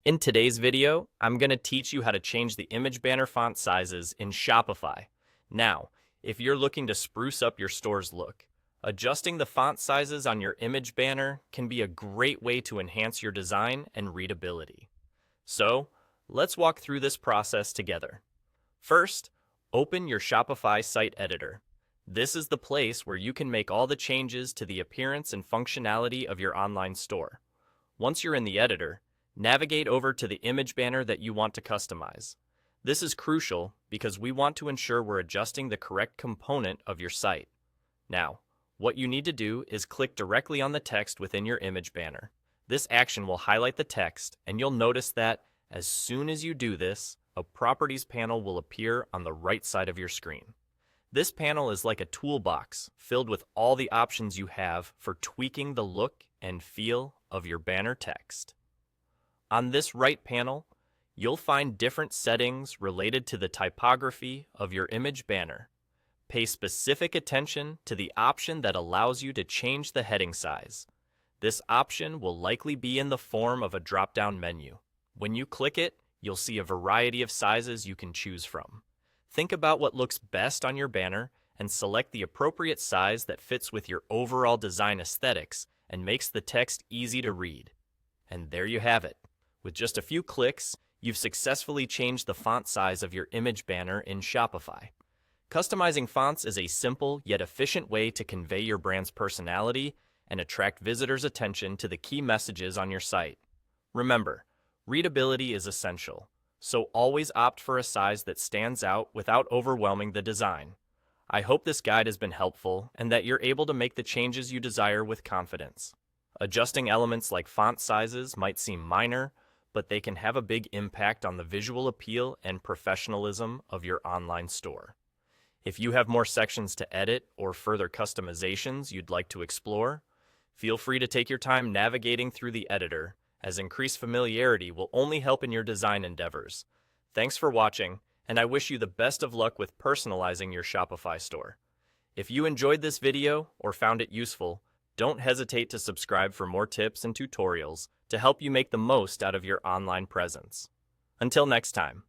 In today's video, I'm going to teach you how to change the image banner font sizes in Shopify. Now, if you're looking to spruce up your store's look, adjusting the font sizes on your image banner can be a great way to enhance your design and readability. So, let's walk through this process together. First, open your Shopify site editor. This is the place where you can make all the changes to the appearance and functionality of your online store. Once you're in the editor, navigate over to the image banner that you want to customize. This is crucial because we want to ensure we're adjusting the correct component of your site. Now, what you need to do is click directly on the text within your image banner. This action will highlight the text, and you'll notice that as soon as you do this, a Properties panel will appear on the right side of your screen. This panel is like a toolbox filled with all the options you have for tweaking the look and feel of your banner text. On this right panel, you'll find different settings related to the typography of your image banner. Pay specific attention to the option that allows you to change the heading size. This option will likely be in the form of a drop-down menu. When you click it, you'll see a variety of sizes you can choose from. Think about what looks best on your banner and select the appropriate size that fits with your overall design aesthetics and makes the text easy to read. And there you have it. With just a few clicks, you've successfully changed the font size of your image banner in Shopify. Customizing fonts is a simple yet efficient way to convey your brand's personality and attract visitors' attention to the key messages on your site. Remember, readability is essential, so always opt for a size that stands out without overwhelming the design. I hope this guide has been helpful and that you're able to make the changes you desire with confidence. Adjusting elements like font sizes might seem minor, but they can have a big impact on the visual appeal and professionalism of your online store. If you have more sections to edit or further customizations you'd like to explore, feel free to take your time navigating through the editor, as increased familiarity will only help in your design endeavors. Thanks for watching, and I wish you the best of luck with personalizing your Shopify store. If you enjoyed this video or found it useful, don't hesitate to subscribe for more tips and tutorials to help you make the most out of your online presence. Until next time.